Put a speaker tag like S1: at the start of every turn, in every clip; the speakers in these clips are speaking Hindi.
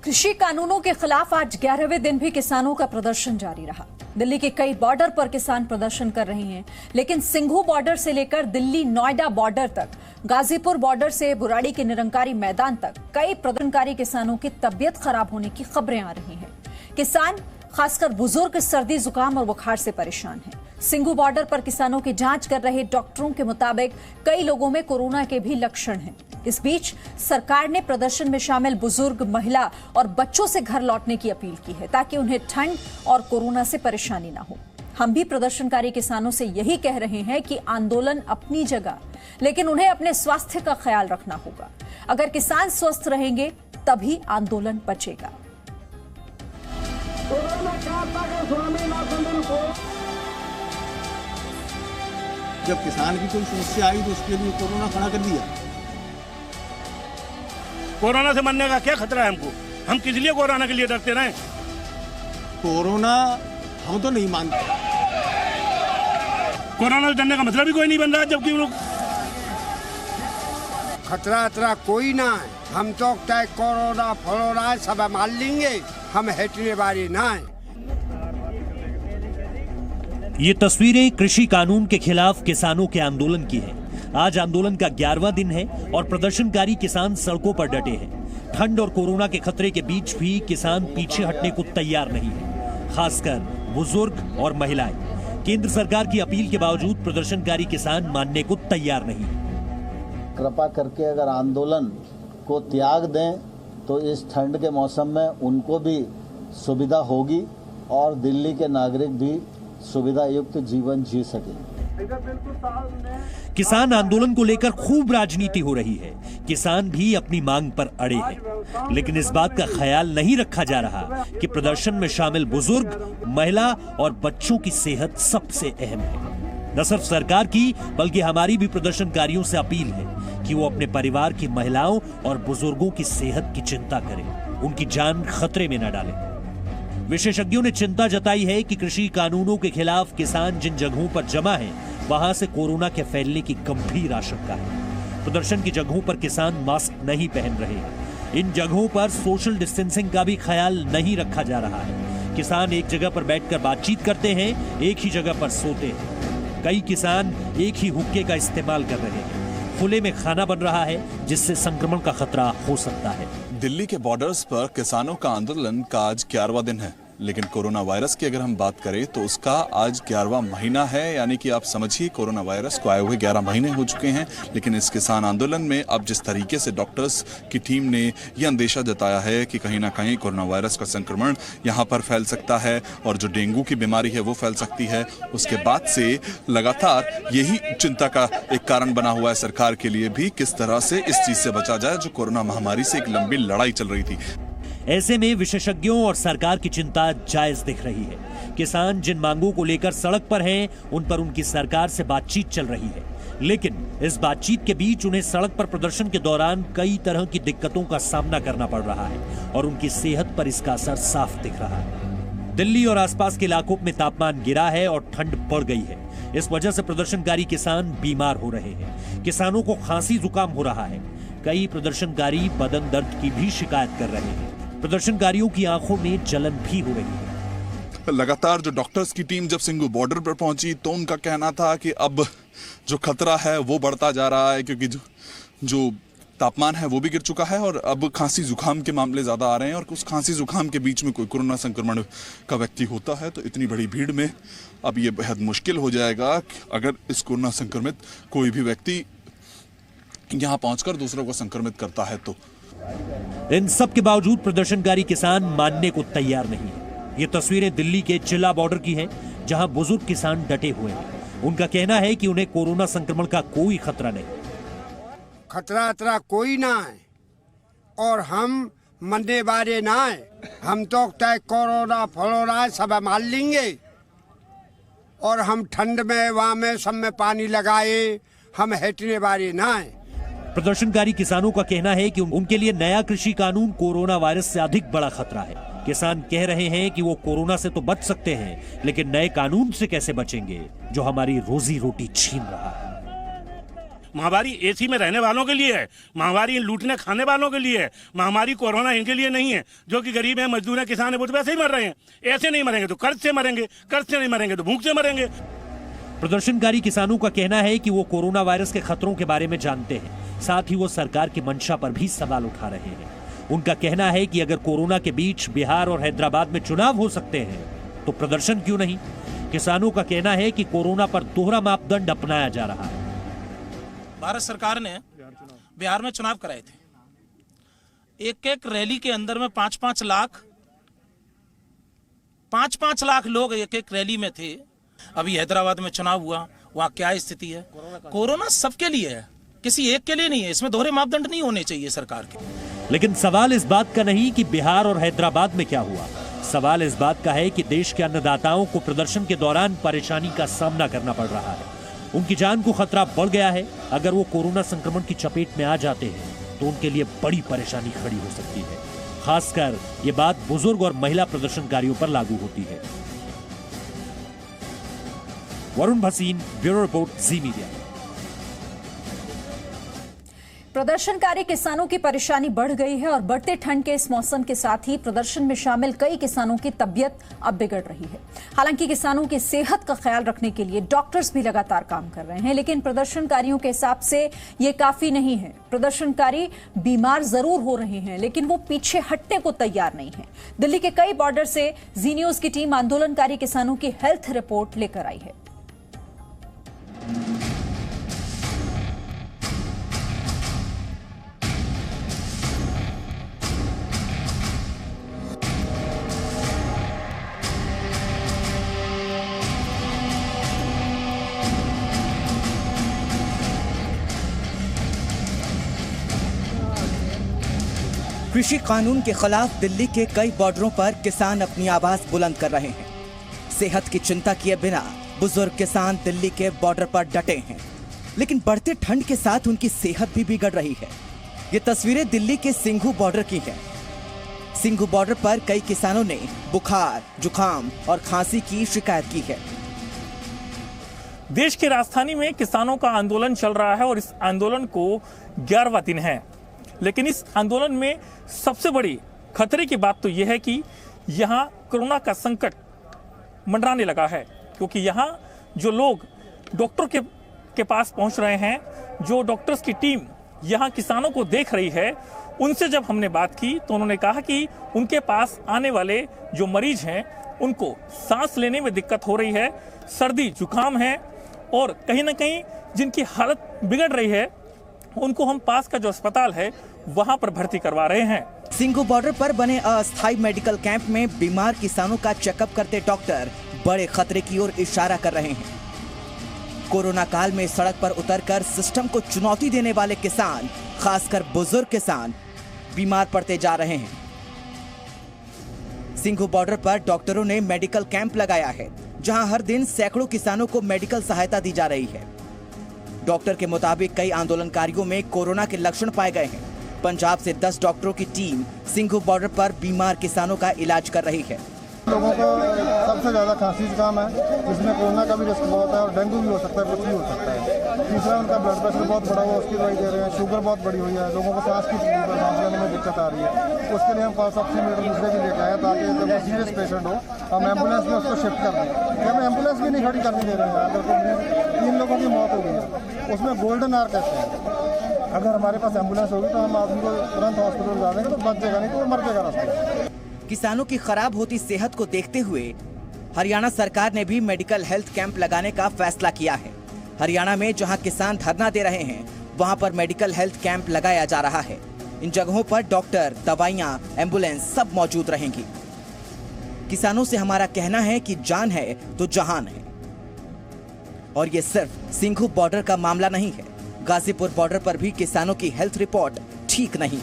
S1: कृषि कानूनों के खिलाफ आज 11वें दिन भी किसानों का प्रदर्शन जारी रहा। दिल्ली के कई बॉर्डर पर किसान प्रदर्शन कर रहे हैं, लेकिन सिंघू बॉर्डर से लेकर दिल्ली नोएडा बॉर्डर तक, गाजीपुर बॉर्डर से बुराड़ी के निरंकारी मैदान तक कई प्रदर्शनकारी किसानों की तबीयत खराब होने की खबरें आ रही हैं। किसान, खासकर बुजुर्ग, सर्दी, जुकाम और बुखार से परेशान हैं। सिंघू बॉर्डर पर किसानों की जांच कर रहे डॉक्टरों के मुताबिक कई लोगों में कोरोना के भी लक्षण हैं। इस बीच सरकार ने प्रदर्शन में शामिल बुजुर्ग, महिला और बच्चों से घर लौटने की अपील की है, ताकि उन्हें ठंड और कोरोना से परेशानी न हो। हम भी प्रदर्शनकारी किसानों से यही कह रहे हैं कि आंदोलन अपनी जगह, लेकिन उन्हें अपने स्वास्थ्य का ख्याल रखना होगा। अगर किसान स्वस्थ रहेंगे तभी आंदोलन बचेगा।
S2: जब किसान की कोई समस्या आई तो उसके लिए कोरोना खड़ा कर दिया।
S3: कोरोना से मरने का क्या खतरा है हमको? हम किस लिए कोरोना के लिए डरते रहे?
S2: कोरोना हम तो नहीं मानते।
S3: कोरोना से डरने का मतलब ही कोई नहीं बन रहा, जबकि लोग
S4: खतरा कोई ना है। हम तो चाहे कोरोना फरोना सब मान लेंगे, हम हटने वाले ना है।
S5: ये तस्वीरें कृषि कानून के खिलाफ किसानों के आंदोलन की हैं। आज आंदोलन का 11वां दिन है और प्रदर्शनकारी किसान सड़कों पर डटे हैं। ठंड और कोरोना के खतरे के बीच भी किसान पीछे हटने को तैयार नहीं है, खासकर बुजुर्ग और महिलाएं। केंद्र सरकार की अपील के बावजूद प्रदर्शनकारी किसान मानने को तैयार नहीं है।
S6: कृपा करके अगर आंदोलन को त्याग दें तो इस ठंड के मौसम में उनको भी सुविधा होगी और दिल्ली के नागरिक भी सुविधा युक्त जीवन जी सके।
S5: किसान आंदोलन को लेकर खूब राजनीति हो रही है। किसान भी अपनी मांग पर अड़े हैं, लेकिन इस बात का ख्याल नहीं रखा जा रहा कि प्रदर्शन में शामिल बुजुर्ग, महिला और बच्चों की सेहत सबसे अहम है। न सिर्फ सरकार की, बल्कि हमारी भी प्रदर्शनकारियों से अपील है कि वो अपने परिवार की महिलाओं और बुजुर्गों की सेहत की चिंता करें, उनकी जान खतरे में न डालें। विशेषज्ञों ने चिंता जताई है कि कृषि कानूनों के खिलाफ किसान जिन जगहों पर जमा हैं, वहां से कोरोना के फैलने की गंभीर आशंका है। प्रदर्शन की जगहों पर किसान मास्क नहीं पहन रहे हैं। इन जगहों पर सोशल डिस्टेंसिंग का भी ख्याल नहीं रखा जा रहा है। किसान एक जगह पर बैठकर बातचीत करते हैं, एक ही जगह पर सोते हैं। कई किसान एक ही हुक्के का इस्तेमाल कर रहे हैं। खुले में खाना बन रहा है, जिससे संक्रमण का खतरा हो सकता है।
S7: दिल्ली के बॉर्डर्स पर किसानों का आंदोलन का आज 11वां दिन है, लेकिन कोरोना वायरस की अगर हम बात करें तो उसका आज 11वां महीना है। यानी कि आप समझिए कोरोना वायरस को आए हुए 11 महीने हो चुके हैं। लेकिन इस किसान आंदोलन में अब जिस तरीके से डॉक्टर्स की टीम ने यह अंदेशा जताया है कि कहीं ना कहीं कोरोना वायरस का संक्रमण यहाँ पर फैल सकता है और जो डेंगू की बीमारी है वो फैल सकती है, उसके बाद से लगातार यही चिंता का एक कारण बना हुआ है सरकार के लिए भी, किस तरह से इस चीज से बचा जाए जो कोरोना महामारी से एक लंबी लड़ाई चल रही थी।
S5: ऐसे में विशेषज्ञों और सरकार की चिंता जायज दिख रही है। किसान जिन मांगों को लेकर सड़क पर हैं, उन पर उनकी सरकार से बातचीत चल रही है, लेकिन इस बातचीत के बीच उन्हें सड़क पर प्रदर्शन के दौरान कई तरह की दिक्कतों का सामना करना पड़ रहा है और उनकी सेहत पर इसका असर साफ दिख रहा है। दिल्ली और आसपास के इलाकों में तापमान गिरा है और ठंड बढ़ गई है। इस वजह से प्रदर्शनकारी किसान बीमार हो रहे हैं। किसानों को खांसी, जुकाम हो रहा है। कई प्रदर्शनकारी बदन दर्द की भी शिकायत कर रहे हैं। प्रदर्शनकारियों की आंखों में जलन भी हो रही है।
S7: लगातार जो डॉक्टर्स की टीम जब सिंघू बॉर्डर पर पहुंची तो उनका कहना था कि अब जो खतरा है वो बढ़ता जा रहा है, क्योंकि जो तापमान है वो भी गिर चुका है और अब खांसी जुकाम के मामले ज्यादा आ रहे हैं। और उस खांसी जुकाम के बीच में कोई कोरोना संक्रमण का व्यक्ति होता है तो इतनी बड़ी भीड़ में अब ये बेहद मुश्किल हो जाएगा अगर इस कोरोना संक्रमित कोई भी व्यक्ति यहाँ पहुंचकर दूसरों को संक्रमित करता है तो।
S5: इन सब के बावजूद प्रदर्शनकारी किसान मानने को तैयार नहीं है। ये तस्वीरें दिल्ली के चिल्ला बॉर्डर की हैं, जहां बुजुर्ग किसान डटे हुए हैं। उनका कहना है कि उन्हें कोरोना संक्रमण का कोई खतरा नहीं।
S4: खतरा कोई ना है और हम मरने वाले ना है। हम तो चाहे कोरोना फरोना सब मान लेंगे और हम ठंड में वहां में सब में पानी लगाए, हम हटने वाले ना है।
S5: प्रदर्शनकारी किसानों का कहना है कि उनके लिए नया कृषि कानून कोरोना वायरस से अधिक बड़ा खतरा है। किसान कह रहे हैं कि वो कोरोना से तो बच सकते हैं, लेकिन नए कानून से कैसे बचेंगे जो हमारी रोजी रोटी छीन रहा है।
S3: महामारी एसी में रहने वालों के लिए है, महामारी लूटने खाने वालों के लिए है, महामारी कोरोना इनके लिए नहीं है। जो कि गरीब है, मजदूर है, किसान है, वो तो वैसे ही मर रहे हैं। ऐसे नहीं मरेंगे तो कर्ज से मरेंगे, कर्ज से नहीं मरेंगे तो भूख से मरेंगे।
S5: प्रदर्शनकारी किसानों का कहना है कि वो कोरोना वायरस के खतरों के बारे में जानते हैं, साथ ही वो सरकार की मंशा पर भी सवाल उठा रहे हैं। उनका कहना है कि अगर कोरोना के बीच बिहार और हैदराबाद में चुनाव हो सकते हैं तो प्रदर्शन क्यों नहीं। किसानों का कहना है कि कोरोना पर दोहरा मापदंड अपनाया जा रहा है।
S8: भारत सरकार ने बिहार में चुनाव कराए थे, एक एक रैली के अंदर में 5-5 लाख लोग एक एक रैली में थे। अभी हैदराबाद में चुनाव हुआ, वहाँ क्या स्थिति है? कोरोना सबके लिए है, किसी एक के लिए नहीं है। इसमें दोहरे मापदंड नहीं होने चाहिए सरकार के।
S5: लेकिन सवाल इस बात का नहीं कि बिहार और हैदराबाद में क्या हुआ, सवाल इस बात का है कि देश के अन्नदाताओं को प्रदर्शन के दौरान परेशानी का सामना करना पड़ रहा है। उनकी जान को खतरा बढ़ गया है। अगर वो कोरोना संक्रमण की चपेट में आ जाते हैं तो उनके लिए बड़ी परेशानी खड़ी हो सकती है। खासकर ये बात बुजुर्ग और महिला प्रदर्शनकारियों पर लागू होती है। वरुण भसीन, ब्यूरो रिपोर्ट, जी मीडिया।
S1: प्रदर्शनकारी किसानों की परेशानी बढ़ गई है और बढ़ते ठंड के इस मौसम के साथ ही प्रदर्शन में शामिल कई किसानों की तबीयत अब बिगड़ रही है। हालांकि किसानों की सेहत का ख्याल रखने के लिए डॉक्टर्स भी लगातार काम कर रहे हैं, लेकिन प्रदर्शनकारियों के हिसाब से ये काफी नहीं है। प्रदर्शनकारी बीमार जरूर हो रहे हैं, लेकिन वो पीछे हटने को तैयार नहीं है। दिल्ली के कई बॉर्डर से जी न्यूज की टीम आंदोलनकारी किसानों की हेल्थ रिपोर्ट लेकर आई है।
S9: कृषि कानून के खिलाफ दिल्ली के कई बॉर्डरों पर किसान अपनी आवाज बुलंद कर रहे हैं। सेहत की चिंता किए बिना बुजुर्ग किसान दिल्ली के बॉर्डर पर डटे हैं, लेकिन बढ़ते ठंड के साथ उनकी सेहत भी बिगड़ रही है। ये तस्वीरें दिल्ली के सिंघू बॉर्डर की हैं। सिंघू बॉर्डर पर कई किसानों ने बुखार, जुकाम और खांसी की शिकायत की है।
S10: देश की राजधानी में किसानों का आंदोलन चल रहा है और इस आंदोलन को 11वां दिन है। लेकिन इस आंदोलन में सबसे बड़ी खतरे की बात तो यह है कि यहाँ कोरोना का संकट मंडराने लगा है, क्योंकि यहाँ जो लोग डॉक्टर के पास पहुँच रहे हैं, जो डॉक्टर्स की टीम यहाँ किसानों को देख रही है, उनसे जब हमने बात की तो उन्होंने कहा कि उनके पास आने वाले जो मरीज हैं उनको सांस लेने में दिक्कत हो रही है, सर्दी जुकाम है और कहीं ना कहीं जिनकी हालत बिगड़ रही है उनको हम पास का जो अस्पताल है वहां पर भर्ती करवा रहे हैं।
S9: सिंघू बॉर्डर पर बने अस्थायी मेडिकल कैंप में बीमार किसानों का चेकअप करते डॉक्टर बड़े खतरे की ओर इशारा कर रहे हैं। कोरोना काल में सड़क पर उतरकर सिस्टम को चुनौती देने वाले किसान, खासकर बुजुर्ग किसान, बीमार पड़ते जा रहे हैं। सिंघू बॉर्डर पर डॉक्टरों ने मेडिकल कैंप लगाया है, जहां हर दिन सैकड़ों किसानों को मेडिकल सहायता दी जा रही है। डॉक्टर के मुताबिक कई आंदोलनकारियों में कोरोना के लक्षण पाए गए हैं। पंजाब से 10 डॉक्टरों की टीम सिंघू बॉर्डर पर बीमार किसानों का इलाज कर रही है।
S11: लोगों को सबसे ज्यादा खांसी जुकाम है, जिसमें कोरोना का भी रिस्क बहुत है और डेंगू भी हो सकता है, कुछ भी हो सकता है। तीसरा, उनका ब्लड प्रेशर बहुत बड़ा हुआ, उसकी दवाई दे रहे हैं। शुगर बहुत बड़ी हुई है, लोगों को सांस की तकलीफ है, सांस लेने में दिक्कत आ रही है। उसके लिए हम 5 ऑक्सीमीटर दूसरे भी लेकर आए ताकि जब सीरियस पेशेंट हो हम एम्बुलेंस में उसको शिफ्ट कर दें। हम एम्बुलेंस भी नहीं खड़ी करने दे रहे हैं। अगर 3 लोगों की मौत हो गई है, उसमें गोल्डन आवर कहते हैं। अगर हमारे पास एम्बुलेंस होगी तो हम आदमी को तुरंत हॉस्पिटल जा देंगे तो बच जाएगा, नहीं तो वो मर जाएगा रास्ते।
S9: किसानों की खराब होती सेहत को देखते हुए हरियाणा सरकार ने भी मेडिकल हेल्थ कैंप लगाने का फैसला किया है। हरियाणा में जहां किसान धरना दे रहे हैं, वहां पर मेडिकल हेल्थ कैंप लगाया जा रहा है। इन जगहों पर डॉक्टर, दवाइयां, एम्बुलेंस सब मौजूद रहेंगी। किसानों से हमारा कहना है कि जान है तो जहान है। और ये सिर्फ सिंघू बॉर्डर का मामला नहीं है, गाजीपुर बॉर्डर पर भी किसानों की हेल्थ रिपोर्ट ठीक नहीं।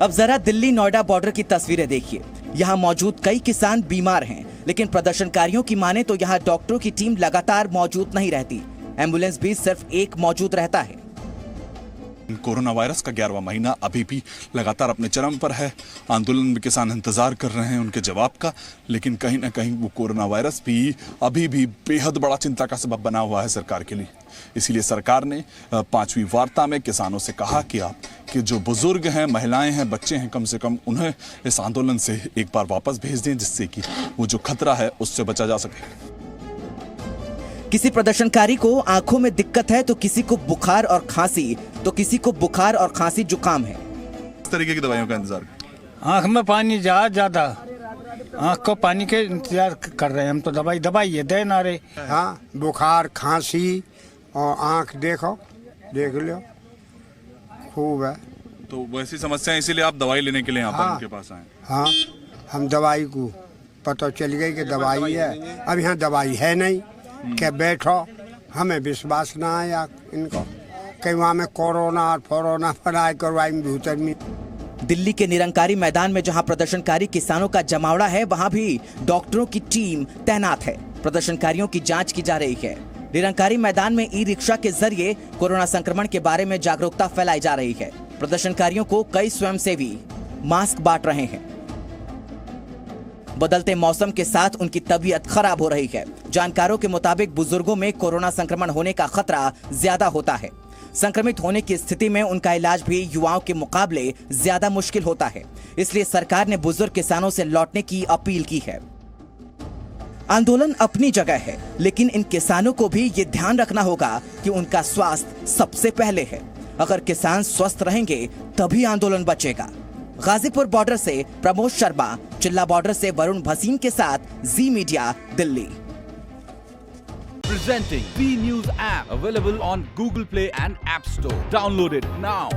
S9: अब जरा दिल्ली नोएडा बॉर्डर की तस्वीरें देखिए। यहाँ मौजूद कई किसान बीमार हैं, लेकिन प्रदर्शनकारियों की माने तो यहाँ डॉक्टरों की टीम लगातार मौजूद नहीं रहती। एम्बुलेंस भी सिर्फ एक मौजूद रहता है।
S7: कोरोना वायरस का 11वां महीना अभी भी लगातार अपने चरम पर है। आंदोलन में किसान इंतजार कर रहे हैं उनके जवाब का, लेकिन कहीं ना कहीं वो कोरोना वायरस भी अभी भी बेहद बड़ा चिंता का सबब बना हुआ है सरकार के लिए। इसीलिए सरकार ने 5वीं वार्ता में किसानों से कहा कि जो बुजुर्ग हैं, महिलाएं हैं, बच्चे हैं, कम से कम उन्हें इस आंदोलन से एक बार वापस भेज दें, जिससे कि वो जो खतरा है उससे बचा जा सके।
S9: किसी प्रदर्शनकारी को आंखों में दिक्कत है तो किसी को बुखार और खांसी, तो किसी को बुखार और खांसी जुकाम है।
S7: इस तरीके की दवाइयों का इंतजार,
S12: आंख में पानी ज्यादा, आंख को पानी के इंतजार कर रहे हैं हम तो। दवाई ये दे ना रे।
S4: हाँ, बुखार, खांसी और आंख देख लो खूब है।
S7: तो वैसी समस्या, इसीलिए आप दवाई लेने के लिए यहाँ पर उनके पास आए?
S4: हाँ, हम दवाई को पता चल गई कि दवाई है। अब यहाँ दवाई है नहीं, क्या बैठो, हमें विश्वास ना आया इनको कहीं वहाँ में कोरोना पढ़ाई करवाई भूतर में।
S9: दिल्ली के निरंकारी मैदान में जहां प्रदर्शनकारी किसानों का जमावड़ा है, वहां भी डॉक्टरों की टीम तैनात है। प्रदर्शनकारियों की जांच की जा रही है। निरंकारी मैदान में ई रिक्शा के जरिए कोरोना संक्रमण के बारे में जागरूकता फैलाई जा रही है। प्रदर्शनकारियों को कई स्वयंसेवी मास्क बांट रहे हैं। बदलते मौसम के साथ उनकी तबीयत खराब हो रही है। जानकारों के मुताबिक बुजुर्गों में कोरोना संक्रमण होने का खतरा ज्यादा होता है। संक्रमित होने की स्थिति में उनका इलाज भी युवाओं के मुकाबले ज्यादा मुश्किल होता है। इसलिए सरकार ने बुजुर्ग किसानों से लौटने की अपील की है। आंदोलन अपनी जगह है, लेकिन इन किसानों को भी ये ध्यान रखना होगा कि उनका स्वास्थ्य सबसे पहले है। अगर किसान स्वस्थ रहेंगे तभी आंदोलन बचेगा। गाजीपुर बॉर्डर से प्रमोद शर्मा, चिल्ला बॉर्डर से वरुण भसीन के साथ Zee Media, Delhi.
S13: Presenting B News app, available on Google Play and App Store. Download it now.